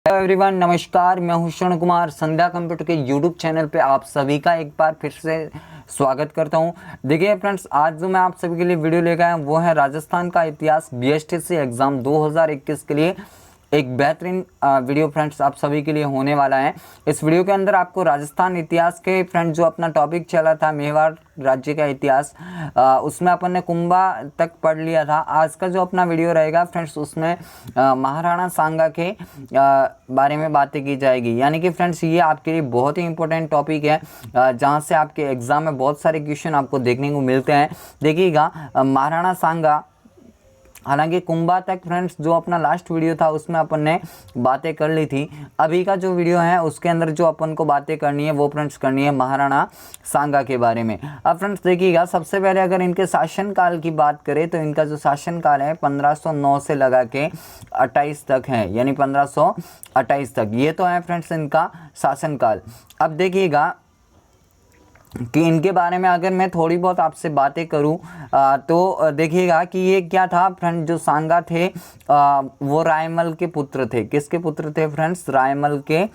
Hello everyone, नमस्कार। मैं हूं क्षण कुमार। संध्या कंप्यूटर के यूट्यूब चैनल पे आप सभी का एक बार फिर से स्वागत करता हूं। देखिए फ्रेंड्स, आज जो मैं आप सभी के लिए वीडियो लेकर आया हूं वो है राजस्थान का इतिहास बीएसटीसी एग्ज़ाम 2021 के लिए एक बेहतरीन वीडियो फ्रेंड्स आप सभी के लिए होने वाला है। इस वीडियो के अंदर आपको राजस्थान इतिहास के फ्रेंड्स जो अपना टॉपिक चला था मेवाड़ राज्य का इतिहास, उसमें अपन ने कुंभा तक पढ़ लिया था। आज का जो अपना वीडियो रहेगा फ्रेंड्स उसमें महाराणा सांगा के बारे में बातें की जाएगी। यानी कि फ्रेंड्स ये आपके लिए बहुत ही इंपॉर्टेंट टॉपिक है, जहाँ से आपके एग्जाम में बहुत सारे क्वेश्चन आपको देखने को मिलते हैं। देखिएगा, महाराणा सांगा, हालांकि कुंभा तक फ्रेंड्स जो अपना लास्ट वीडियो था उसमें अपन ने बातें कर ली थी। अभी का जो वीडियो है उसके अंदर जो अपन को बातें करनी है वो फ्रेंड्स करनी है महाराणा सांगा के बारे में। अब फ्रेंड्स देखिएगा, सबसे पहले अगर इनके शासनकाल की बात करें तो इनका जो शासनकाल है 1509 से लगा के 28 तक है, यानी 1528 तक। ये तो है फ्रेंड्स इनका शासनकाल। अब देखिएगा कि इनके बारे में अगर मैं थोड़ी बहुत आपसे बातें करूं तो देखिएगा कि ये क्या था फ्रेंड, जो सांगा थे वो रायमल के पुत्र थे। किसके पुत्र थे फ्रेंड्स? रायमल के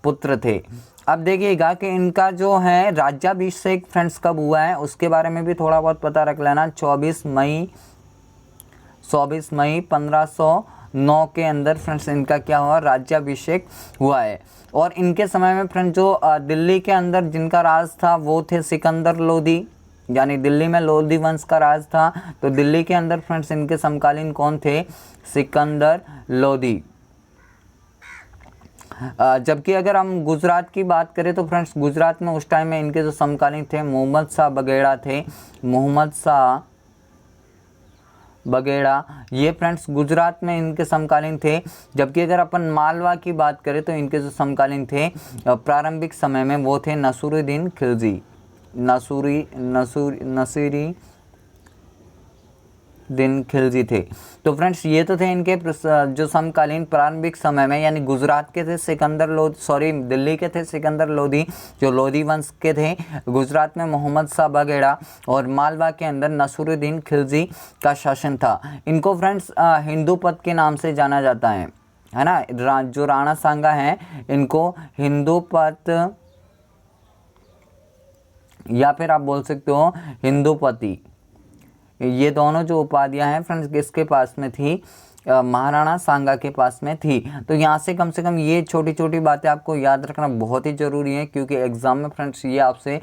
पुत्र थे। अब देखिएगा कि इनका जो है राज्याभिषेक फ्रेंड्स कब हुआ है उसके बारे में भी थोड़ा बहुत पता रख लेना। 24 मई 1509 के अंदर फ्रेंड्स इनका क्या हुआ? राज्याभिषेक हुआ है। और इनके समय में फ्रेंड जो दिल्ली के अंदर जिनका राज था वो थे सिकंदर लोदी, यानी दिल्ली में लोदी वंश का राज था। तो दिल्ली के अंदर फ्रेंड्स इनके समकालीन कौन थे? सिकंदर लोदी। जबकि अगर हम गुजरात की बात करें तो फ्रेंड्स गुजरात में उस टाइम में इनके जो समकालीन थे मोहम्मद शाह बगेड़ा थे। मोहम्मद शाह बगेड़ा ये फ्रेंड्स गुजरात में इनके समकालीन थे। जबकि अगर अपन मालवा की बात करें तो इनके जो समकालीन थे प्रारंभिक समय में वो थे नसीरुद्दीन खिलजी। नसीरुद्दीन खिलजी थे। तो फ्रेंड्स ये तो थे इनके जो समकालीन प्रारंभिक समय में, यानी गुजरात के थे सिकंदर लोधी, सॉरी दिल्ली के थे सिकंदर लोधी जो लोधी वंश के थे। गुजरात में मोहम्मद शाह बगेड़ा और मालवा के अंदर नसीरुद्दीन खिलजी का शासन था। इनको फ्रेंड्स हिंदूपत के नाम से जाना जाता है ना। जो राणा सांगा हैं इनको हिंदूपत या फिर आप बोल सकते हो हिंदूपति, ये दोनों जो उपाधियां हैं फ्रेंड्स किसके पास में थी? महाराणा सांगा के पास में थी। तो यहाँ से कम ये छोटी छोटी बातें आपको याद रखना बहुत ही ज़रूरी है, क्योंकि एग्जाम में फ्रेंड्स ये आपसे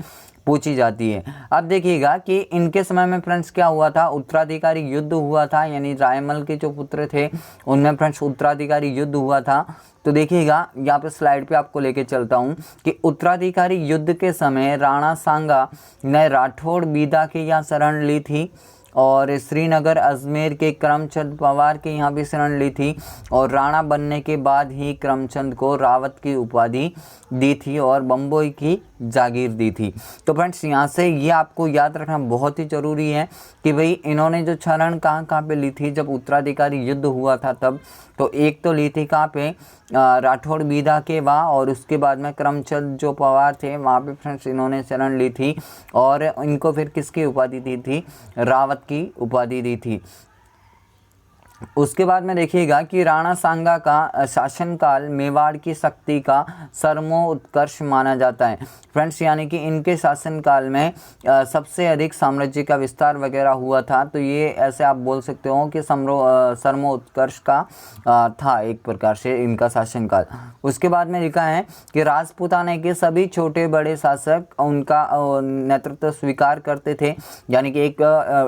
पूछी जाती है। अब देखिएगा कि इनके समय में फ्रेंड्स क्या हुआ था? उत्तराधिकारी युद्ध हुआ था, यानी रायमल के जो पुत्र थे उनमें फ्रेंड्स उत्तराधिकारी युद्ध हुआ था। तो देखिएगा यहाँ पे स्लाइड पे आपको लेके चलता हूँ कि उत्तराधिकारी युद्ध के समय राणा सांगा ने राठौड़ बीदा के यहाँ शरण ली थी, और श्रीनगर अजमेर के करमचंद पवार के यहाँ भी शरण ली थी, और राणा बनने के बाद ही करमचंद को रावत की उपाधि दी थी और बम्बई की जागीर दी थी। तो फ्रेंड्स यहाँ से ये आपको याद रखना बहुत ही ज़रूरी है कि भाई इन्होंने जो शरण कहाँ पे ली थी जब उत्तराधिकारी युद्ध हुआ था तब। तो एक तो ली थी कहाँ पे? राठौड़ बीदा के वहाँ, और उसके बाद में करमचंद जो पवार थे वहाँ पे फ्रेंड्स इन्होंने शरण ली थी, और इनको फिर किसकी उपाधि दी थी? रावत की उपाधि दी थी। उसके बाद में देखिएगा कि राणा सांगा का शासनकाल मेवाड़ की शक्ति का सर्वोत्कर्ष माना जाता है फ्रेंड्स, यानी कि इनके शासनकाल में सबसे अधिक साम्राज्य का विस्तार वगैरह हुआ था। तो ये ऐसे आप बोल सकते हो कि सर्वोत्कर्ष का था एक प्रकार से इनका शासनकाल। उसके बाद में लिखा है कि राजपूताना के सभी छोटे बड़े शासक उनका नेतृत्व स्वीकार करते थे, यानी कि एक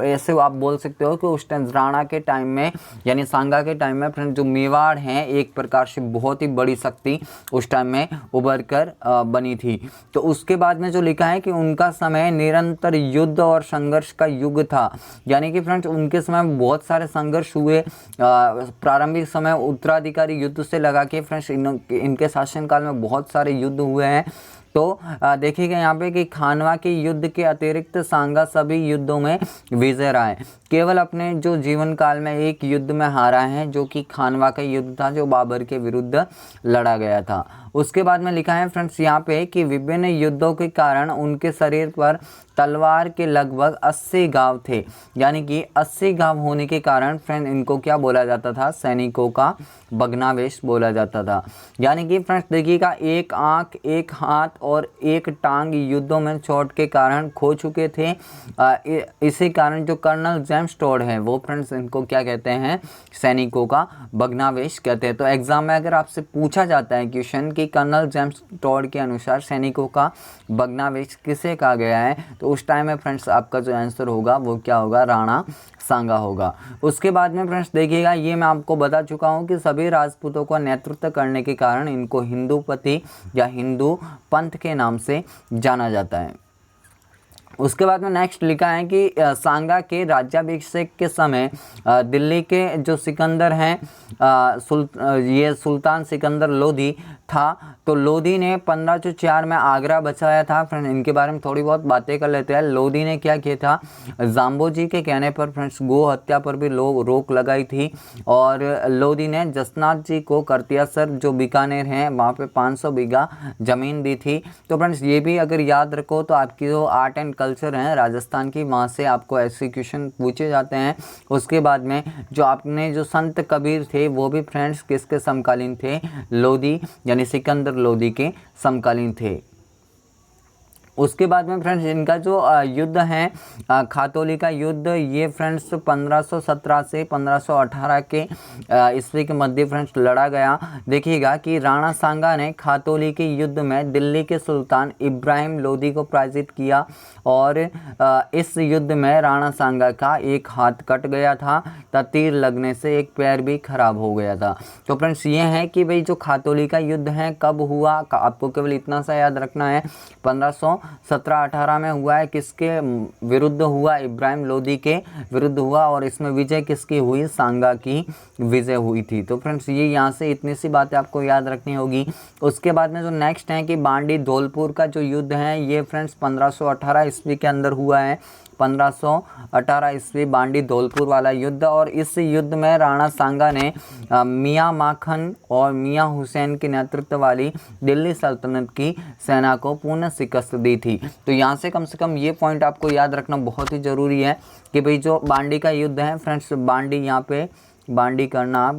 ऐसे आप बोल सकते हो कि उस टाइम राणा के टाइम में, यानी सांगा के टाइम में फ्रेंड जो मेवाड़ हैं एक प्रकार से बहुत ही बड़ी शक्ति उस टाइम में उभर कर बनी थी। तो उसके बाद में जो लिखा है कि उनका समय निरंतर युद्ध और संघर्ष का युग था, यानी कि फ्रेंड्स उनके समय में बहुत सारे संघर्ष हुए। प्रारंभिक समय उत्तराधिकारी युद्ध से लगा के फ्रेंड्स इनके शासनकाल में बहुत सारे युद्ध हुए हैं। तो देखिएगा यहाँ पे कि खानवा के युद्ध के अतिरिक्त सांगा सभी युद्धों में विजय रहा है। केवल अपने जो जीवन काल में एक युद्ध में हारा है, जो कि खानवा का युद्ध था, जो बाबर के विरुद्ध लड़ा गया था। उसके बाद में लिखा है फ्रेंड्स यहाँ पे कि विभिन्न युद्धों के कारण उनके शरीर पर तलवार के लगभग 80 घाव थे। यानी कि 80 घाव होने के कारण फ्रेंड इनको क्या बोला जाता था, सैनिकों का भग्नावेश बोला जाता था। यानी कि फ्रेंड्स देखिएगा, एक आंख, एक हाथ और एक टांग युद्धों में चोट के कारण खो चुके थे। इसी कारण जो कर्नल जेम्स टोड है वो फ्रेंड्स इनको क्या कहते हैं, सैनिकों का भग्नावेश कहते हैं। तो एग्जाम में अगर आपसे पूछा जाता है क्वेश्चन कि कर्नल जेम्स टोड के अनुसार सैनिकों का भग्नावेश किसे कहा गया है, तो उस टाइम में फ्रेंड्स आपका जो आंसर होगा वो क्या होगा, राणा सांगा होगा। उसके बाद में फ्रेंड्स देखिएगा, ये मैं आपको बता चुका हूँ कि सभी राजपूतों का नेतृत्व करने के कारण इनको हिंदूपति या हिंदू पंथ के नाम से जाना जाता है। उसके बाद में नेक्स्ट लिखा है कि सांगा के राज्याभिषेक के समय दिल्ली के जो सिकंदर हैं, ये सुल्तान सिकंदर लोधी था। तो लोधी ने 1504 में आगरा बचाया था। फ्रेंड इनके बारे में थोड़ी बहुत बातें कर लेते हैं। लोधी ने क्या किया था, जाम्बो जी के कहने पर फ्रेंड्स गो हत्या पर भी रोक लगाई थी। और लोधी ने जसनाथ जी को करतियासर जो बीकानेर हैं वहाँ पे 500 बीघा ज़मीन दी थी। तो फ्रेंड्स ये भी अगर याद रखो तो आपकी जो आर्ट एंड कल्चर है राजस्थान की, वहाँ से आपको ऐसे क्वेश्चन पूछे जाते हैं। उसके बाद में जो आपने जो संत कबीर थे वो भी फ्रेंड्स किसके समकालीन थे, लोधी यानी सिकंदर लोधी के समकालीन थे। उसके बाद में फ्रेंड्स इनका जो युद्ध है खातौली का युद्ध, ये फ्रेंड्स 1517 से 1518 के ईस्वी के मध्य फ्रेंड्स लड़ा गया। देखिएगा कि राणा सांगा ने खातौली के युद्ध में दिल्ली के सुल्तान इब्राहिम लोधी को पराजित किया और इस युद्ध में राणा सांगा का एक हाथ कट गया था तथा तीर लगने से एक पैर भी खराब हो गया था। तो फ्रेंड्स ये है कि भाई जो खातौली का युद्ध है कब हुआ, आपको केवल इतना सा याद रखना है, 1517-18 में हुआ है। किसके विरुद्ध हुआ, इब्राहिम लोधी के विरुद्ध हुआ और इसमें विजय किसकी हुई, सांगा की विजय हुई थी। तो फ्रेंड्स ये यहाँ से इतनी सी बातें आपको याद रखनी होगी। उसके बाद में जो नेक्स्ट है कि बांडी धौलपुर का जो युद्ध है ये फ्रेंड्स 1518 ईस्वी के अंदर हुआ है। 1518 ईस्वी बांडी धौलपुर वाला युद्ध। और इस युद्ध में राणा सांगा ने मियाँ माखन और मियाँ हुसैन के नेतृत्व वाली दिल्ली सल्तनत की सेना को पूर्ण शिकस्त दी थी। तो यहाँ से कम ये पॉइंट आपको याद रखना बहुत ही ज़रूरी है कि भाई जो बांडी का युद्ध है फ्रेंड्स, बांडी यहाँ पे बांडी करना,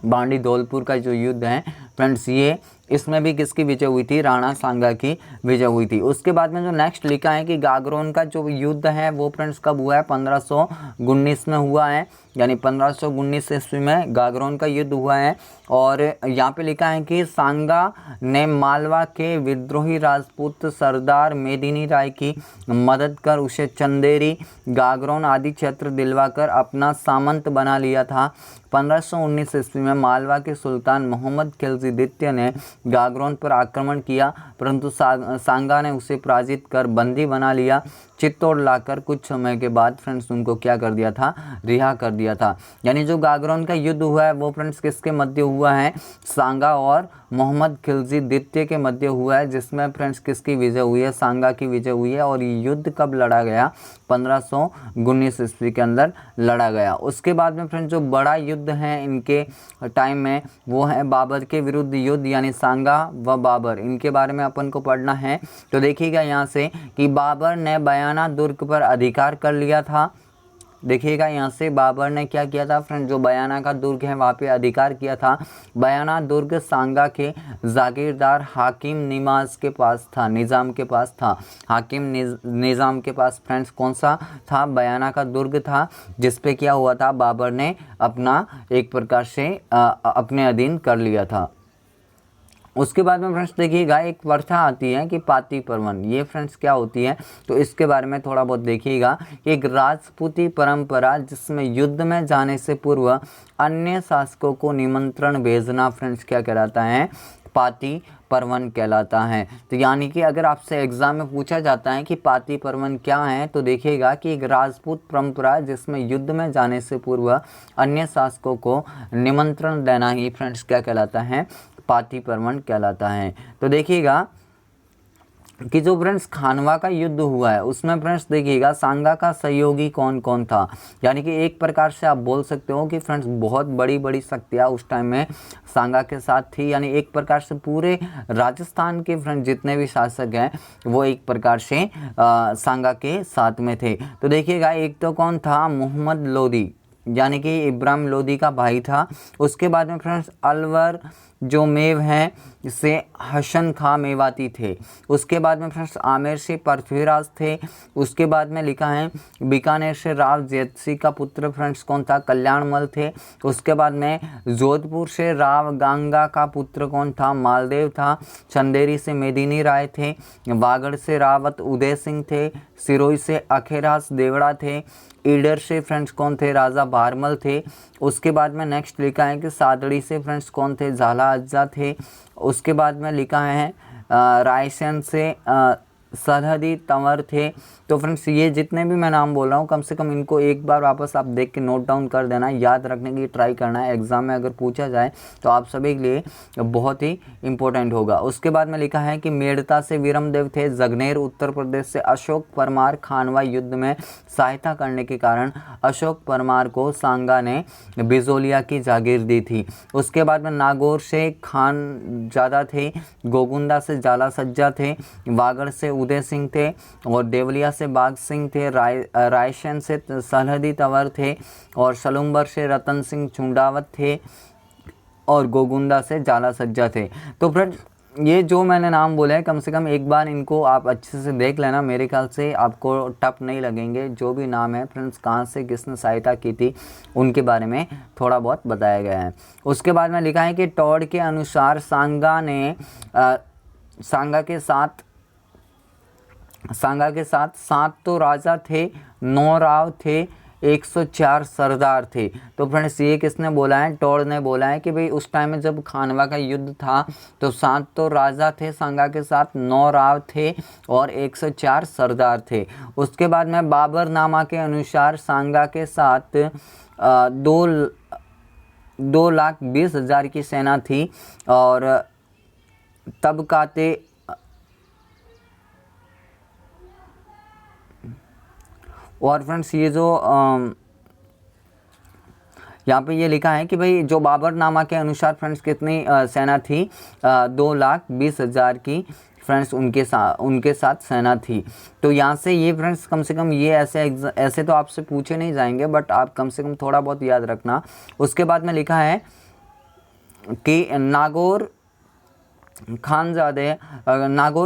बांडी धौलपुर का जो युद्ध है फ्रेंड्स, ये इसमें भी किसकी विजय हुई थी, राणा सांगा की विजय हुई थी। उसके बाद में जो नेक्स्ट लिखा है कि गागरोन का जो युद्ध है वो फ्रेंड्स कब हुआ है, 1519 में हुआ है। यानी 1519 ईस्वी में गागरोन का युद्ध हुआ है। और यहाँ पे लिखा है कि सांगा ने मालवा के विद्रोही राजपूत सरदार मेदिनी राय की मदद कर उसे चंदेरी, गागरोन आदि क्षेत्र दिलवाकर अपना सामंत बना लिया था। 1519 ईस्वी में मालवा के सुल्तान मोहम्मद खिलजी द्वितीय ने गागरोन पर आक्रमण किया, परंतु सांगा ने उसे पराजित कर बंदी बना लिया। चित्तौड़ लाकर कुछ समय के बाद फ्रेंड्स उनको क्या कर दिया था, रिहा कर दिया था। यानी जो गागरोन का युद्ध हुआ है वो फ्रेंड्स किसके मध्य हुआ है, सांगा और मोहम्मद खिलजी द्वितीय के मध्य हुआ है, जिसमें फ्रेंड्स किसकी विजय हुई है, सांगा की विजय हुई है। और ये युद्ध कब लड़ा गया, 1519 ईस्वी के अंदर लड़ा गया। उसके बाद में फ्रेंड्स जो बड़ा युद्ध है इनके टाइम में वो है बाबर के विरुद्ध युद्ध, यानी सांगा व बाबर, इनके बारे में अपन को पढ़ना है। तो देखिएगा यहाँ से कि बाबर ने बयाना दुर्ग पर अधिकार कर लिया था। देखिएगा यहाँ से बाबर ने क्या किया था फ्रेंड, जो बयाना का दुर्ग है वहाँ पे अधिकार किया था। बयाना दुर्ग सांगा के जागीरदार हाकिम निमाज के पास था, निज़ाम के पास था। हाकिम निज़ाम के पास फ्रेंड्स कौन सा था, बयाना का दुर्ग था, जिस पे क्या हुआ था, बाबर ने अपना एक प्रकार से अपने अधीन कर लिया था। उसके बाद में फ्रेंड्स देखिएगा एक प्रथा आती है कि पाती पर्वन, ये फ्रेंड्स क्या होती है, तो इसके बारे में थोड़ा बहुत देखिएगा। एक राजपूती परंपरा जिसमें युद्ध में जाने से पूर्व अन्य शासकों को निमंत्रण भेजना फ्रेंड्स क्या कहलाता है, पाती पर्वन कहलाता है। तो यानी कि अगर आपसे एग्जाम में पूछा जाता है कि पाती पर्वन क्या है, तो देखिएगा कि एक राजपूत परंपरा जिसमें युद्ध में जाने से पूर्व अन्य शासकों को निमंत्रण देना ही फ्रेंड्स क्या कहलाता है, पाती पर्वन कहलाता है। तो देखिएगा कि जो फ्रेंड्स खानवा का युद्ध हुआ है उसमें फ्रेंड्स देखिएगा सांगा का सहयोगी कौन कौन था, यानी कि एक प्रकार से आप बोल सकते हो कि फ्रेंड्स बहुत बड़ी बड़ी शक्तियाँ उस टाइम में सांगा के साथ थी, यानी एक प्रकार से पूरे राजस्थान के फ्रेंड्स जितने भी शासक हैं वो एक प्रकार से सांगा के साथ में थे। तो देखिएगा एक तो कौन था, मोहम्मद लोदी, यानी कि इब्राहिम लोदी का भाई था। उसके बाद में फ्रेंड्स अलवर जो मेव हैं से हसन खां मेवाती थे। उसके बाद में फ्रेंड्स आमेर से पृथ्वीराज थे। उसके बाद में लिखा है बीकानेर से राव जैतसी का पुत्र फ्रेंड्स कौन था, कल्याणमल थे। उसके बाद में जोधपुर से राव गांगा का पुत्र कौन था, मालदेव था। चंदेरी से मेदिनी राय थे। वागड़ से रावत उदय सिंह थे। सिरोही से अखेरास देवड़ा थे। ईडर से फ्रेंड्स कौन थे, राजा बारमल थे। उसके बाद में नेक्स्ट लिखा है कि सादड़ी से फ्रेंड्स कौन थे, झाला अज्जा थे। उसके बाद में लिखा है रायसेन से सरहदी तंवर थे। तो फ्रेंड्स ये जितने भी मैं नाम बोल रहा हूँ कम से कम इनको एक बार वापस आप देख के नोट डाउन कर देना, याद रखने की ट्राई करना है। एग्जाम में अगर पूछा जाए तो आप सभी के लिए बहुत ही इंपॉर्टेंट होगा। उसके बाद में लिखा है कि मेड़ता से वीरमदेव थे। जगनेर उत्तर प्रदेश से अशोक परमार खानवा युद्ध में सहायता करने के कारण अशोक परमार को सांगा ने बिजोलिया की जागीर दी थी। उसके बाद में नागौर से खान ज़्यादा थे। गोगुंदा से जाला सज्जा थे। वागड़ से उदय सिंह थे और देवलिया से बाग सिंह थे। रायसेन से सरहदी तंवर थे और सलुम्बर से रतन सिंह चुंडावत थे और गोगुंदा से जाला सज्जा थे। तो फ्रेंड्स ये जो मैंने नाम बोले हैं कम से कम एक बार इनको आप अच्छे से देख लेना, मेरे ख्याल से आपको टफ नहीं लगेंगे। जो भी नाम है फ्रेंड्स कहाँ से किसने सहायता की थी उनके बारे में थोड़ा बहुत बताया गया है। उसके बाद में लिखा है कि टॉड के अनुसार सांगा के साथ 7 तो राजा थे, 9 राव थे, 104 सरदार थे। तो फ्रेंड्स ये किसने बोला है, टॉड ने बोला है कि भाई उस टाइम में जब खानवा का युद्ध था तो 7 तो राजा थे सांगा के साथ, 9 राव थे और 104 सरदार थे। उसके बाद में बाबरनामा के अनुसार सांगा के साथ 2,20,000 की सेना थी और तबकाते और फ्रेंड्स ये जो यहाँ पे ये लिखा है कि भाई जो बाबरनामा के अनुसार फ्रेंड्स कितनी सेना थी, 2,20,000 की फ्रेंड्स उनके साथ सेना थी। तो यहाँ से ये फ्रेंड्स कम से कम ये ऐसे तो आपसे पूछे नहीं जाएंगे बट आप कम से कम थोड़ा बहुत याद रखना। उसके बाद में लिखा है कि नागौर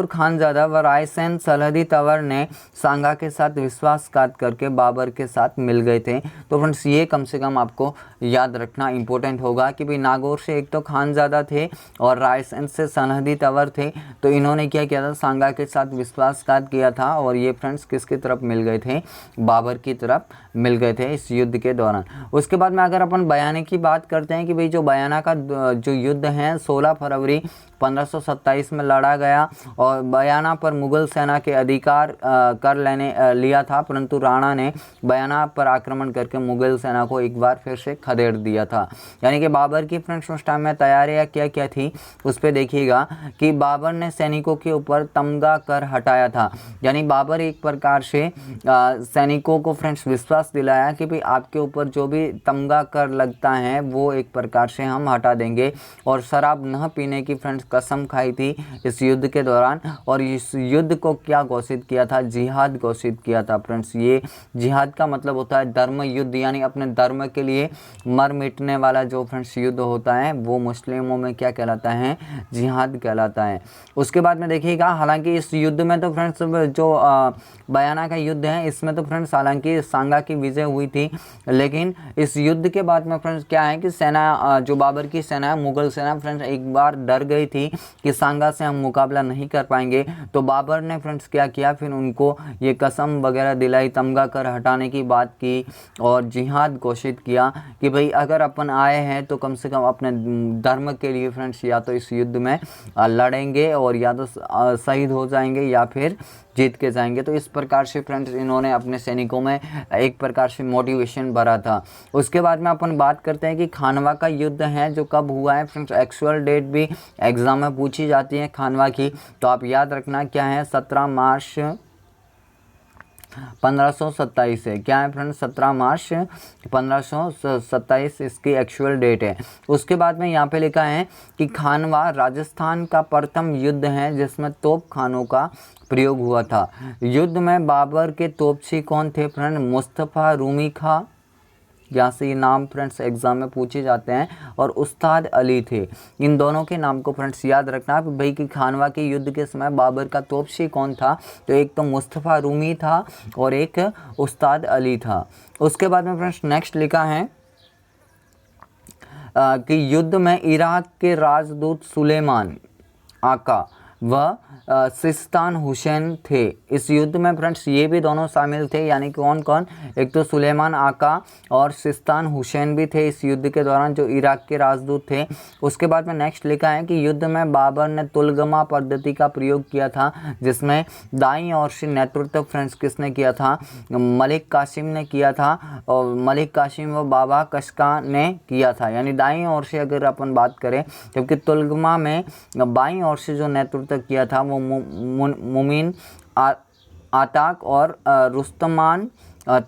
खानजादा व रायसेन सरहदी तंवर ने सांगा के साथ विश्वासघात करके बाबर के साथ मिल गए थे। तो फ्रेंड्स ये कम से कम आपको याद रखना इंपॉर्टेंट होगा कि भाई नागौर से एक तो खानजादा थे और रायसेन से सरहदी तंवर थे। तो इन्होंने क्या किया था, सांगा के साथ विश्वासघात किया था और ये फ्रेंड्स किसकी तरफ मिल गए थे, बाबर की तरफ मिल गए थे इस युद्ध के दौरान। उसके बाद में अगर अपन बयाने की बात करते हैं कि भाई जो बयाना का जो युद्ध है 16 फरवरी 1527 में लड़ा गया और बयाना पर मुगल सेना के अधिकार लिया था, परंतु राणा ने बयाना पर आक्रमण करके मुगल सेना को एक बार फिर से खदेड़ दिया था। यानी कि बाबर की फ्रेंड्स उस टाइम में तैयारियां क्या थी उस पर देखिएगा कि बाबर ने सैनिकों के ऊपर तमगा कर हटाया था। यानी बाबर एक प्रकार से सैनिकों को फ्रेंड्स विश्वास दिलाया कि भाई आपके ऊपर जो भी तमगा कर लगता है वो एक प्रकार से हम हटा देंगे, और शराब न पीने की फ्रेंड्स कसम खाई थी इस युद्ध के दौरान। और इस युद्ध को क्या घोषित किया था, जिहाद घोषित किया था फ्रेंड्स। ये जिहाद का मतलब होता है धर्म युद्ध, यानी अपने धर्म के लिए मर मिटने वाला जो फ्रेंड्स युद्ध होता है वो मुस्लिमों में क्या कहलाता है, जिहाद कहलाता है। उसके बाद में देखिएगा हालांकि इस युद्ध में तो फ्रेंड्स जो बयाना का युद्ध है इसमें तो फ्रेंड्स हालांकि सांगा की विजय हुई थी, लेकिन इस युद्ध के बाद में फ्रेंड्स क्या है कि सेना जो बाबर की सेना है, मुगल सेना फ्रेंड्स एक बार डर गई थी कि सांगा से हम मुकाबला नहीं कर पाएंगे। तो बाबर ने फ्रेंड्स क्या किया, फिर उनको ये कसम वगैरह दिलाई, तमगा कर हटाने की बात की और जिहाद घोषित किया कि भाई अगर अपन आए हैं तो कम से कम अपने धर्म के लिए फ्रेंड्स या तो इस युद्ध में लड़ेंगे और या तो शहीद हो जाएंगे या फिर जीत के जाएंगे। तो इस प्रकार से फ्रेंड्स इन्होंने अपने सैनिकों में एक प्रकार से मोटिवेशन भरा था। उसके बाद में अपन बात करते हैं कि खानवा का युद्ध है जो कब हुआ है फ्रेंड्स। एक्चुअल डेट भी एग्जाम में पूछी जाती है खानवा की, तो आप याद रखना क्या है, 17 मार्च 1527 है। क्या है फ्रेंड्स, 17 मार्च 1527 इसकी एक्चुअल डेट है। उसके बाद में यहाँ पे लिखा है कि खानवा राजस्थान का प्रथम युद्ध है जिसमें तोप खानों का प्रयोग हुआ था। युद्ध में बाबर के तोपची कौन थे फ्रेंड, मुस्तफ़ा रूमी खां, यहाँ से ये नाम फ्रेंड्स एग्जाम में पूछे जाते हैं, और उस्ताद अली थे। इन दोनों के नाम को फ्रेंड्स याद रखना भाई कि खानवा के युद्ध के समय बाबर का तोपची कौन था, तो एक तो मुस्तफ़ा रूमी था और एक उस्ताद अली था। उसके बाद में फ्रेंड्स नेक्स्ट लिखा है कि युद्ध में इराक के राजदूत सुलेमान आका व सिस्तान हुसैन थे। इस युद्ध में फ्रेंड्स ये भी दोनों शामिल थे, यानी कौन कौन, एक तो सुलेमान आका और सिस्तान हुसैन भी थे इस युद्ध के दौरान, जो इराक के राजदूत थे। उसके बाद में नेक्स्ट लिखा है कि युद्ध में बाबर ने तुलगमा पद्धति का प्रयोग किया था, जिसमें दाईं ओर से नेतृत्व फ्रेंड्स किसने किया था, मलिक कासिम ने किया था, और मलिक कासिम व बाबा कशका ने किया था, यानी दाईं ओर से अगर अपन बात करें, जबकि तुलगमा में बाईं ओर से जो नेतृत्व किया था वो मुमीन आताक और रुस्तमान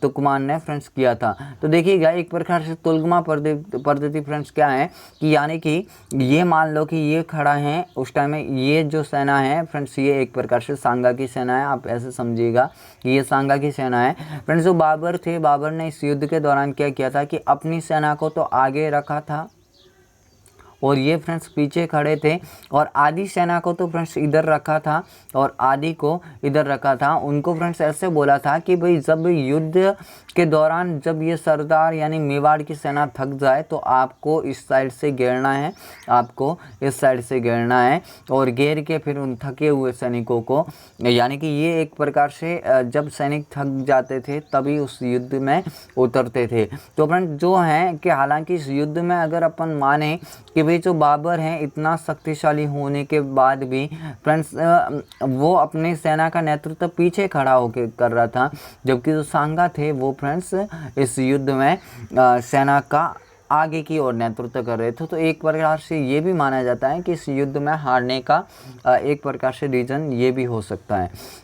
तुकमान ने फ्रेंड्स किया था। तो देखिएगा एक प्रकार से तुलगमा पद्धति फ्रेंड्स क्या है कि यानी कि ये मान लो कि ये खड़ा है उस टाइम में, ये जो सेना है फ्रेंड्स ये एक प्रकार से सांगा की सेना है, आप ऐसे समझिएगा कि ये सांगा की सेना है फ्रेंड्स। जो बाबर थे, बाबर ने इस युद्ध के दौरान क्या किया था कि अपनी सेना को तो आगे रखा था और ये फ्रेंड्स पीछे खड़े थे, और आधी सेना को तो फ्रेंड्स इधर रखा था और आधी को इधर रखा था। उनको फ्रेंड्स ऐसे बोला था कि भाई जब युद्ध के दौरान जब ये सरदार यानी मेवाड़ की सेना थक जाए तो आपको इस साइड से घेरना है, आपको इस साइड से घेरना है, और घेर के फिर उन थके हुए सैनिकों को, यानी कि ये एक प्रकार से जब सैनिक थक जाते थे तभी उस युद्ध में उतरते थे। तो फ्रेंड्स जो है कि हालांकि इस युद्ध में अगर अपन माने कि जो बाबर हैं इतना शक्तिशाली होने के बाद भी फ्रेंड्स वो अपनी सेना का नेतृत्व पीछे खड़ा होकर कर रहा था, जबकि जो सांगा थे वो फ्रेंड्स इस युद्ध में सेना का आगे की ओर नेतृत्व कर रहे थे। तो एक प्रकार से ये भी माना जाता है कि इस युद्ध में हारने का एक प्रकार से रीजन ये भी हो सकता है।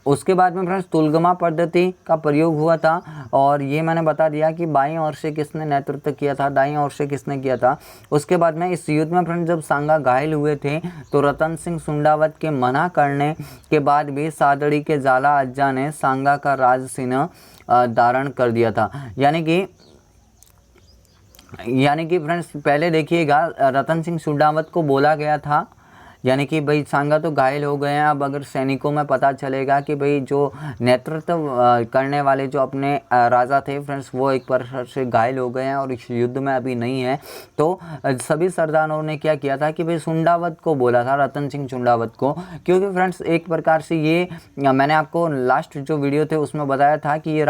उसके बाद में फ्रेंड्स तुलगमा पद्धति का प्रयोग हुआ था, और ये मैंने बता दिया कि बाईं ओर से किसने नेतृत्व किया था, दाईं ओर से किसने किया था। उसके बाद में इस युद्ध में फ्रेंड्स जब सांगा घायल हुए थे तो रतन सिंह सुंडावत के मना करने के बाद भी सादड़ी के जाला अज्जा ने सांगा का राजसिंह धारण कर दिया था। यानी कि फ्रेंड्स पहले देखिएगा रतन सिंह सुंडावत को बोला गया था, यानी कि भाई सांगा तो घायल हो गए हैं, अब अगर सैनिकों में पता चलेगा कि भाई जो नेतृत्व करने वाले जो अपने राजा थे फ्रेंड्स वो एक प्रकार से घायल हो गए हैं और इस युद्ध में अभी नहीं है, तो सभी सरदारों ने क्या किया था कि भाई सुंडावत को बोला था, रतन सिंह सुंडावत को, क्योंकि फ्रेंड्स एक प्रकार से ये मैंने आपको लास्ट जो वीडियो थे उसमें बताया था कि ये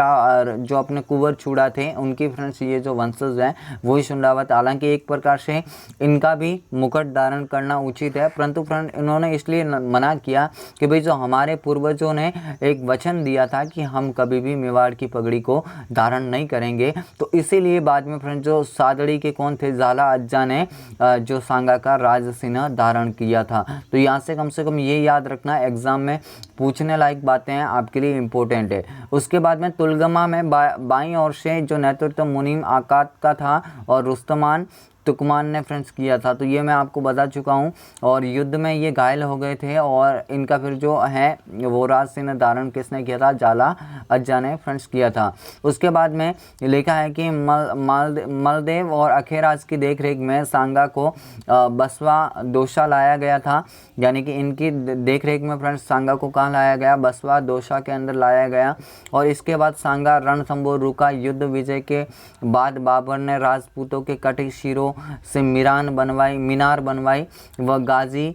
जो अपने कुंवर छुड़ा थे उनकी फ्रेंड्स ये जो वंशज हैं वही सुंडावत, हालांकि एक प्रकार से इनका भी मुकुट धारण करना उचित है, परंतु फ्रेंड इन्होंने इसलिए मना किया कि भाई जो हमारे पूर्वजों ने एक वचन दिया था कि हम कभी भी मेवाड़ की पगड़ी को धारण नहीं करेंगे, तो इसीलिए बाद में फ्रेंड जो सादड़ी के कौन थे, जाला अज्जा ने जो सांगा का राजसिंह धारण किया था। तो यहाँ से कम ये याद रखना, एग्जाम में पूछने लायक बातें हैं, आपके लिए इम्पोर्टेंट है। उसके बाद में तुलगमा में बाईं ओर से जो नेतृत्व मुनीम आकात का था और रुस्तमान तुकमान ने फ्रेंड्स किया था, तो ये मैं आपको बता चुका हूँ। और युद्ध में ये घायल हो गए थे और इनका फिर जो है वो राजसिंह धारण किसने किया था, जाला अज्जा ने फ्रेंड्स किया था। उसके बाद में लिखा है कि मलदेव और अखेराज की देखरेख में सांगा को बसवा दोशा लाया गया था, यानी कि इनकी देखरेख में फ्रेंड्स सांगा को कहाँ लाया गया, बसवा दोशा के अंदर लाया गया। और इसके बाद सांगा रणथंबोर रुका। युद्ध विजय के बाद बाबर ने राजपूतों के कटे शिरों से मीनार बनवाई व गाजी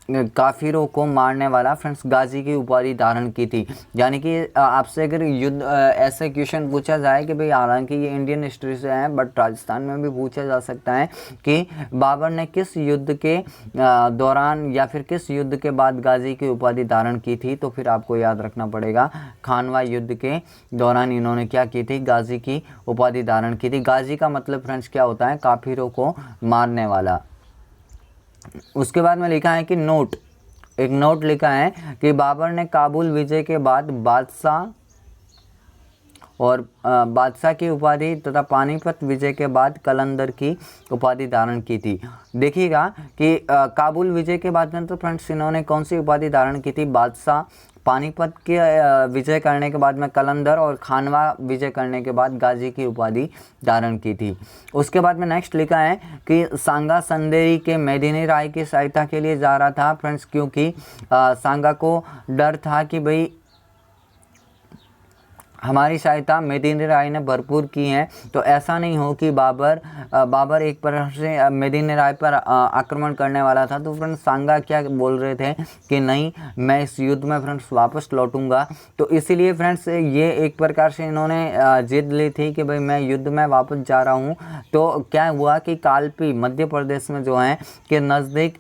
काफिरों को मारने वाला फ्रेंड्स गाजी की उपाधि धारण की थी। यानी कि आपसे अगर युद्ध ऐसे क्वेश्चन पूछा जाए कि भाई, हालांकि ये इंडियन हिस्ट्री से है बट राजस्थान में भी पूछा जा सकता है कि बाबर ने किस युद्ध के दौरान या फिर किस युद्ध के बाद गाजी की उपाधि धारण की थी, तो फिर आपको याद रखना पड़ेगा खानवा युद्ध के दौरान इन्होंने क्या की थी, गाजी की उपाधि धारण की थी। गाजी का मतलब फ्रेंड्स क्या होता है, काफिरों को मारने वाला। उसके बाद में लिखा है कि नोट, एक नोट लिखा है कि बाबर ने काबुल विजय के बाद बादशाह और बादशाह की उपाधि तथा पानीपत विजय के बाद कलंदर की उपाधि धारण की थी। देखिएगा कि काबुल विजय के बाद में तो फ्रेंड्स इन्होंने कौन सी उपाधि धारण की थी, बादशाह, पानीपत के विजय करने के बाद में कलंदर और खानवा विजय करने के बाद गाजी की उपाधि धारण की थी। उसके बाद में नेक्स्ट लिखा है कि सांगा संदेरी के मेदिनी राय की सहायता के लिए जा रहा था फ्रेंड्स, क्योंकि सांगा को डर था कि भाई हमारी सहायता मेदिनी राय ने भरपूर की है, तो ऐसा नहीं हो कि बाबर एक प्रकार से मेदिनी राय पर आक्रमण करने वाला था। तो फ्रेंड्स सांगा क्या बोल रहे थे कि नहीं, मैं इस युद्ध में फ्रेंड्स वापस लौटूंगा। तो इसीलिए फ्रेंड्स ये एक प्रकार से इन्होंने जिद ली थी कि भाई मैं युद्ध में वापस जा रहा हूँ। तो क्या हुआ कि कालपी मध्य प्रदेश में जो है के नज़दीक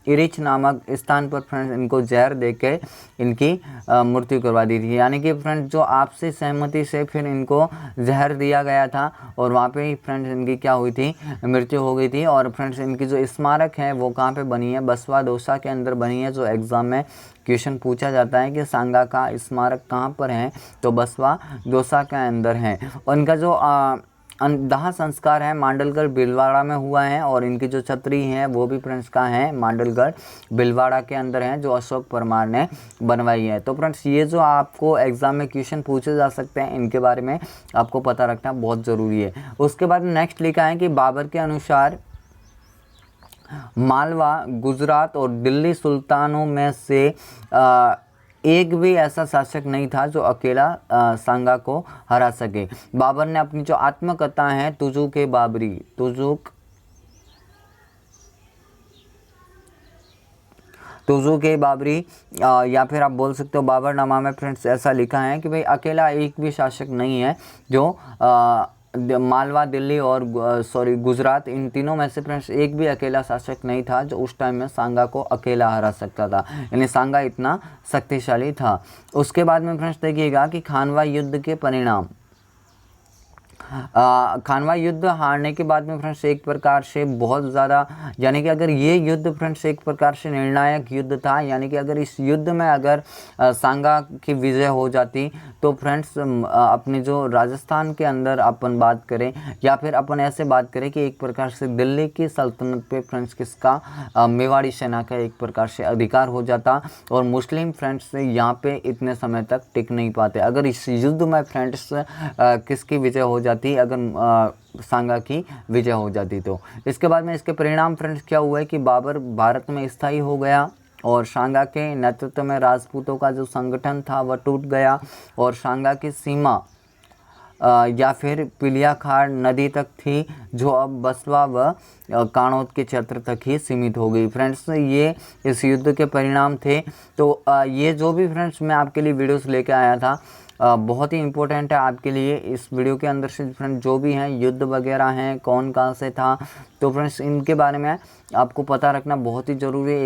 इरिच नामक स्थान पर फ्रेंड्स इनको जहर देके इनकी मृत्यु करवा दी थी। यानी कि फ्रेंड्स जो आपसी सहमति से फिर इनको जहर दिया गया था और वहाँ पे ही फ्रेंड्स इनकी क्या हुई थी, मृत्यु हो गई थी। और फ्रेंड्स इनकी जो स्मारक है वो कहाँ पे बनी है, बसवा दौसा के अंदर बनी है। जो एग्ज़ाम में क्वेश्चन पूछा जाता है कि सांगा का स्मारक कहाँ पर है, तो बसवा दौसा के अंदर है। और इनका जो दाह संस्कार है मांडलगढ़ भीलवाड़ा में हुआ है और इनकी जो छतरी है वो भी फ्रेंड्स का है मांडलगढ़ भीलवाड़ा के अंदर है, जो अशोक परमार ने बनवाई है। तो फ्रेंड्स ये जो आपको एग्जाम में क्वेश्चन पूछे जा सकते हैं, इनके बारे में आपको पता रखना बहुत ज़रूरी है। उसके बाद नेक्स्ट लिखा है कि बाबर के अनुसार मालवा, गुजरात और दिल्ली सुल्तानों में से एक भी ऐसा शासक नहीं था जो अकेला सांगा को हरा सके। बाबर ने अपनी जो आत्मकथा है तुजुक ए बाबरी, तुजुक ए बाबरी या फिर आप बोल सकते हो बाबरनामा में फ्रेंड्स ऐसा लिखा है कि भाई अकेला एक भी शासक नहीं है जो मालवा, दिल्ली और गुजरात, इन तीनों में से फ्रेंड्स एक भी अकेला शासक नहीं था जो उस टाइम में सांगा को अकेला हरा सकता था। यानी सांगा इतना शक्तिशाली था। उसके बाद में फ्रेंड्स देखिएगा कि खानवा युद्ध के परिणाम। खानवा युद्ध हारने के बाद में फ्रेंड्स एक प्रकार से बहुत ज़्यादा, यानी कि अगर ये युद्ध फ्रेंड्स एक प्रकार से निर्णायक युद्ध था, यानी कि अगर इस युद्ध में अगर सांगा की विजय हो जाती तो फ्रेंड्स अपने जो राजस्थान के अंदर अपन बात करें या फिर अपन ऐसे बात करें कि एक प्रकार से दिल्ली की सल्तनत पे फ्रेंड्स किसका, मेवाड़ी सेना का एक प्रकार से अधिकार हो जाता और मुस्लिम फ्रेंड्स यहाँ पे इतने समय तक टिक नहीं पाते। अगर इस युद्ध में फ्रेंड्स किसकी विजय हो जाती, अगर सांगा की विजय हो जाती तो। इसके बाद में इसके परिणाम फ्रेंड्स क्या हुआ है कि बाबर भारत में स्थायी हो गया और सांगा के नेतृत्व में राजपूतों का जो संगठन था वह टूट गया और सांगा की सीमा या फिर पिलियाखाड़ नदी तक थी, जो अब बसवा व कानौद के क्षेत्र तक ही सीमित हो गई। फ्रेंड्स ये इस युद्ध के परिणाम थे। तो ये जो भी फ्रेंड्स मैं आपके लिए वीडियोस लेके आया था बहुत ही इम्पोर्टेंट है आपके लिए। इस वीडियो के अंदर से फ्रेंड्स जो भी हैं युद्ध वगैरह हैं, कौन कहाँ से था, तो फ्रेंड्स इनके बारे में आपको पता रखना बहुत ही ज़रूरी है।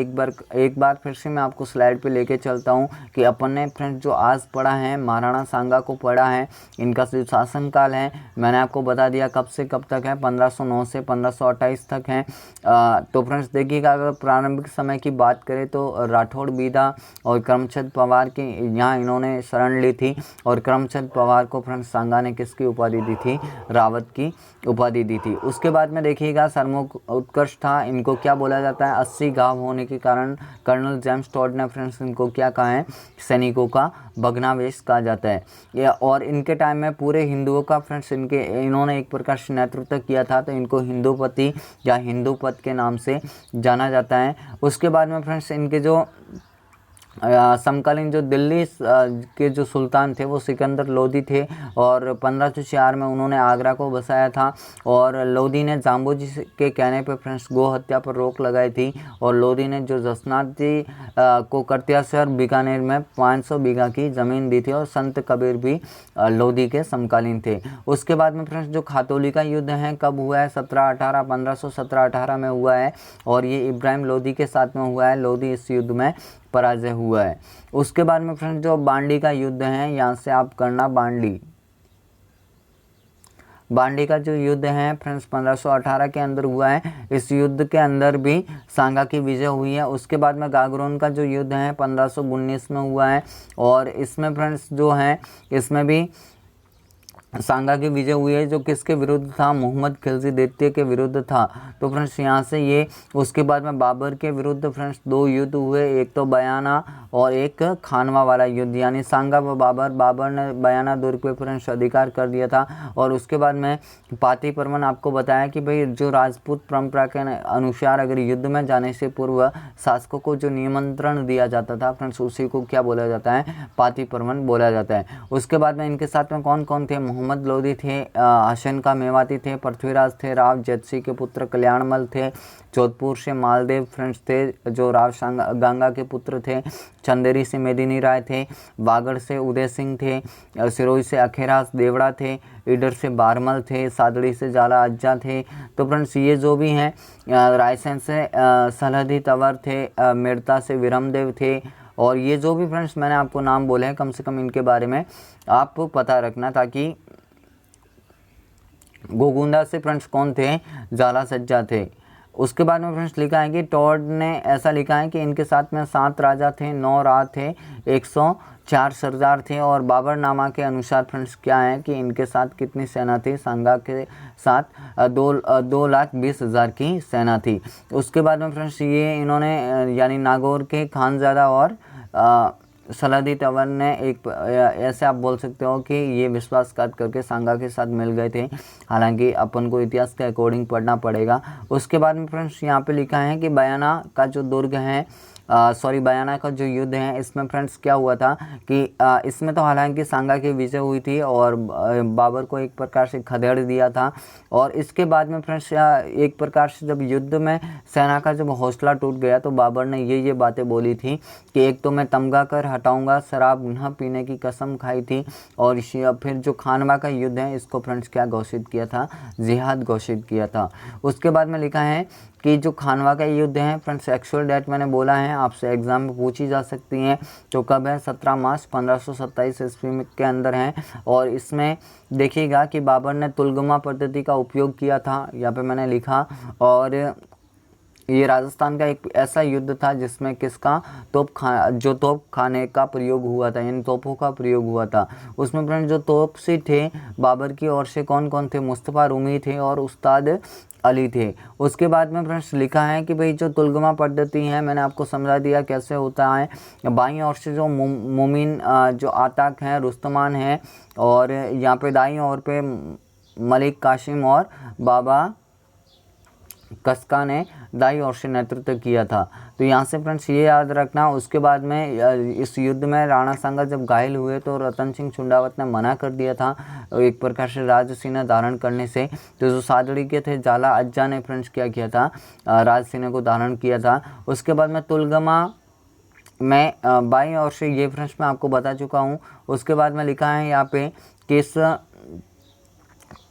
एक बार फिर से मैं आपको स्लाइड पे लेके चलता हूँ कि अपन ने फ्रेंड्स जो आज पढ़ा है महाराणा सांगा को पढ़ा है। इनका जो शासनकाल है मैंने आपको बता दिया कब से कब तक है, 1509 से 1528 तक है। तो फ्रेंड्स देखिएगा, अगर प्रारंभिक समय की बात करें तो राठौड़ बीदा और करमचंद पवार की यहाँ इन्होंने शरण ली थी और करमचंद पवार को फ्रेंड्स सांगा ने किसकी उपाधि दी थी, रावत की उपाधि दी थी। उसके बाद में देखिएगा सरमुख उत्कर्ष था, इनको क्या बोला जाता है, 80 घाव होने के कारण कर्नल जेम्स टॉड ने फ्रेंड्स इनको क्या कहा है, सैनिकों का भग्नावेश कहा जाता है। और इनके टाइम में पूरे हिंदुओं का फ्रेंड्स इन्होंने एक प्रकार से नेतृत्व किया था, तो इनको हिंदूपति या हिंदूपत के नाम से जाना जाता है। उसके बाद में फ्रेंड्स इनके जो समकालीन जो दिल्ली के जो सुल्तान थे वो सिकंदर लोदी थे, और 1504 में उन्होंने आगरा को बसाया था। और लोदी ने जाम्बोजी के कहने पर फ्रेंड्स गो हत्या पर रोक लगाई थी, और लोदी ने जो जसनाथ जी को करतियासर बीकानेर में 500 बीघा की ज़मीन दी थी, और संत कबीर भी लोदी के समकालीन थे। उसके बाद में फ्रेंड्स जो खातौली का युद्ध है कब हुआ है, 1517-18 में हुआ है, और ये इब्राहिम लोदी के साथ में हुआ है। लोदी इस युद्ध में पराजय हुआ है। उसके बाद में फ्रेंड्स जो बांडी का युद्ध है, यहाँ से आप करना बांडी का जो युद्ध है फ्रेंड्स 1518 के अंदर हुआ है। इस युद्ध के अंदर भी सांगा की विजय हुई है। उसके बाद में गागरोन का जो युद्ध है 1519 में हुआ है, और इसमें फ्रेंड्स जो है इसमें भी सांगा की विजय हुई है, जो किसके विरुद्ध था, मोहम्मद खिलजी द्वितीय के विरुद्ध था। तो फ्रेंड्स यहाँ से ये, उसके बाद में बाबर के विरुद्ध फ्रेंड्स 2 युद्ध हुए, एक तो बयाना और एक खानवा वाला युद्ध, यानी सांगा व बाबर ने बयाना दुर्ग पे फ्रेंड्स अधिकार कर दिया था। और उसके बाद में पाती परमन आपको बताया कि भाई जो राजपूत परंपरा के अनुसार अगर युद्ध में जाने से पूर्व शासकों को जो निमंत्रण दिया जाता था फ्रेंड्स, उसी को क्या बोला जाता है, पाती परमन बोला जाता है। उसके बाद में इनके साथ में कौन कौन थे, मोहम्मद लोदी थे, हसन का मेवाती थे, पृथ्वीराज थे, राव जैतसी के पुत्र कल्याणमल थे, जोधपुर से मालदेव फ्रेंड्स थे जो राव गंगा के पुत्र थे, चंदेरी से मेदिनी राय थे, वागड़ से उदय सिंह थे, सिरोही से अखेराज देवड़ा थे, ईडर से बारमल थे, सादड़ी से जाला अज्जा थे। तो फ्रेंड्स ये जो भी हैं, रायसेन से सलहदी तंवर थे, मेड़ता से विरमदेव थे। और ये जो भी फ्रेंड्स मैंने आपको नाम बोले हैं, कम से कम इनके बारे में आप पता रखना, ताकि गोगुंडा से फ्रेंड्स कौन थे, जाला सज्जा थे। उसके बाद में फ्रेंड्स लिखा है कि टॉड ने ऐसा लिखा है कि इनके साथ में 7 राजा थे, 9 राज थे, 104 सरदार थे। और बाबरनामा के अनुसार फ्रेंड्स क्या है कि इनके साथ कितनी सेना थी, सांगा के साथ 2,20,000 की सेना थी। उसके बाद में फ्रेंड्स ये इन्होंने यानी नागौर के खानज़ादा और सलादी तंवर ने एक ऐसे आप बोल सकते हो कि ये विश्वासघात करके सांगा के साथ मिल गए थे। हालांकि अपन को इतिहास के अकॉर्डिंग पढ़ना पड़ेगा। उसके बाद में फ्रेंड्स यहाँ पे लिखा है कि बयाना का जो दुर्ग है बयाना का जो युद्ध है, इसमें फ्रेंड्स क्या हुआ था कि इसमें तो हालांकि सांगा की विजय हुई थी और बाबर को एक प्रकार से खदेड़ दिया था। और इसके बाद में फ्रेंड्स एक प्रकार से जब युद्ध में सेना का जब हौसला टूट गया तो बाबर ने ये बातें बोली थी कि एक तो मैं तमगा कर हटाऊंगा, शराब न पीने की कसम खाई थी। और फिर जो खानवा का युद्ध है इसको फ्रेंड्स क्या घोषित किया था, जिहाद घोषित किया था। उसके बाद में लिखा है कि जो खानवा का युद्ध है फ्रेंड्स, एक्चुअल डेट मैंने बोला है, आपसे एग्जाम में पूछी जा सकती हैं। तो कब है, 17 मार्च 1527 ईस्वी के अंदर है। और इसमें देखिएगा कि बाबर ने तुलगमा पद्धति का उपयोग किया था, यहाँ पे मैंने लिखा। और ये राजस्थान का एक ऐसा युद्ध था जिसमें किसका तोप खाने का प्रयोग हुआ था, यानी तोपों का प्रयोग हुआ था। उसमें फ्रेंड्स जो तोपसी थे बाबर की ओर से कौन कौन थे, मुस्तफ़ा रूमी थे और उस्ताद अली थे। उसके बाद में फ्रेंड्स लिखा है कि भाई जो तुलगमा पद्धति है मैंने आपको समझा दिया कैसे होता है। बाईं ओर से जो मोमिन जो आताक हैं, रुस्तमान हैं, और यहाँ पे दाईं ओर पे मलिक कासिम और बाबा कसका ने दाई ओर से नेतृत्व किया था। तो यहाँ से फ्रेंड्स ये याद रखना। उसके बाद में इस युद्ध में राणा सांगा जब घायल हुए तो रतन सिंह चुंडावत ने मना कर दिया था एक प्रकार से राजसीना धारण करने से। तो जो सादड़ी के थे जाला अज्जा ने फ्रेंड्स क्या किया था, राजसीना को धारण किया था। उसके बाद में तुलगमा मैं बाईं ओर से ये फ्रेंड्स मैं आपको बता चुका हूँ। उसके बाद में लिखा है यहाँ पे कि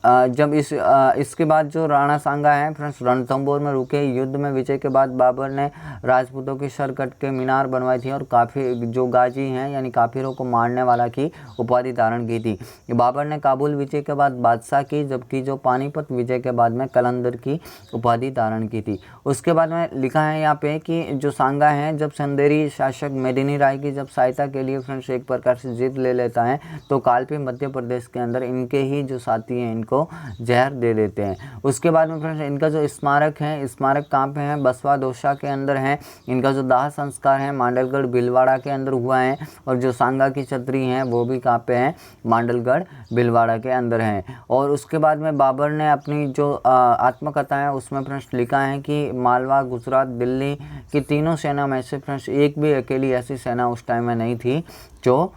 जब इसके बाद जो राणा सांगा है फ्रेंड्स रणथंभौर में रुके युद्ध में विजय के बाद बाबर ने राजपूतों की सर कट के मीनार बनवाई थी और काफ़ी जो गाजी हैं यानी काफिरों को मारने वाला की उपाधि धारण की थी। बाबर ने काबुल विजय के बाद बादशाह की, जबकि जो पानीपत विजय के बाद में कलंदर की उपाधि धारण की थी। उसके बाद में लिखा है यहाँ पे कि जो सांगा है जब चंदेरी शासक मेदिनी राय की जब सहायता के लिए फ्रेंड्स एक प्रकार से जीत ले लेता है तो कालपी मध्य प्रदेश के अंदर इनके ही जो साथी हैं इनको इनको जहर दे देते हैं। उसके बाद में फ्रेंड्स इनका जो स्मारक है, स्मारक कहाँ पे है, बसवा दोसा के अंदर है। इनका जो दाह संस्कार है मांडलगढ़ भीलवाड़ा के अंदर हुआ है। और जो सांगा की छतरी हैं वो भी कहाँ पे है, मांडलगढ़ भीलवाड़ा के अंदर है। और उसके बाद में बाबर ने अपनी जो आत्मकथा है उसमें फ्रेंड्स लिखा है कि मालवा, गुजरात, दिल्ली की तीनों सेना में से फ्रेंड्स एक भी अकेली ऐसी सेना उस टाइम में नहीं थी जो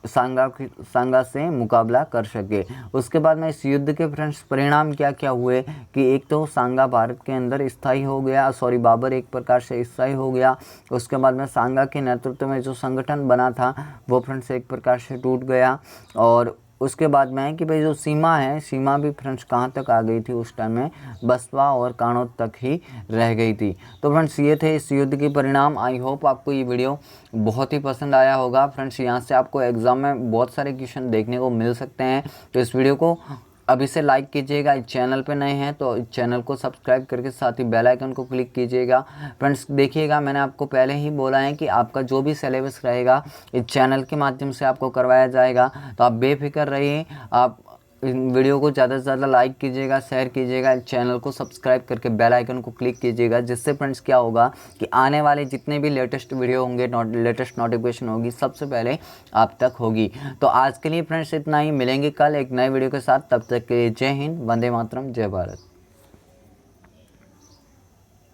सांगा से मुकाबला कर सके। उसके बाद में इस युद्ध के फ्रेंड्स परिणाम क्या क्या हुए कि एक तो सांगा भारत के अंदर स्थायी हो गया, बाबर एक प्रकार से स्थायी हो गया। उसके बाद में सांगा के नेतृत्व में जो संगठन बना था वो फ्रेंड्स एक प्रकार से टूट गया। और उसके बाद में है कि भाई जो सीमा है, सीमा भी फ्रेंड्स कहाँ तक आ गई थी उस टाइम में, बसवा और कानौद तक ही रह गई थी। तो फ्रेंड्स ये थे इस युद्ध के परिणाम। आई होप आपको ये वीडियो बहुत ही पसंद आया होगा। फ्रेंड्स यहाँ से आपको एग्जाम में बहुत सारे क्वेश्चन देखने को मिल सकते हैं। तो इस वीडियो को अभी से लाइक कीजिएगा। इस चैनल पे नए हैं तो इस चैनल को सब्सक्राइब करके साथ ही बेल आइकन को क्लिक कीजिएगा। फ्रेंड्स देखिएगा, मैंने आपको पहले ही बोला है कि आपका जो भी सिलेबस रहेगा इस चैनल के माध्यम से आपको करवाया जाएगा। तो आप बेफिक्र रहिए। आप वीडियो को ज़्यादा से ज़्यादा लाइक कीजिएगा, शेयर कीजिएगा, चैनल को सब्सक्राइब करके बेल आइकन को क्लिक कीजिएगा। जिससे फ्रेंड्स क्या होगा कि आने वाले जितने भी लेटेस्ट वीडियो होंगे, लेटेस्ट नोटिफिकेशन होगी, सबसे पहले आप तक होगी। तो आज के लिए फ्रेंड्स इतना ही, मिलेंगे कल एक नए वीडियो के साथ। तब तक के लिए जय हिंद, वंदे मातरम, जय भारत।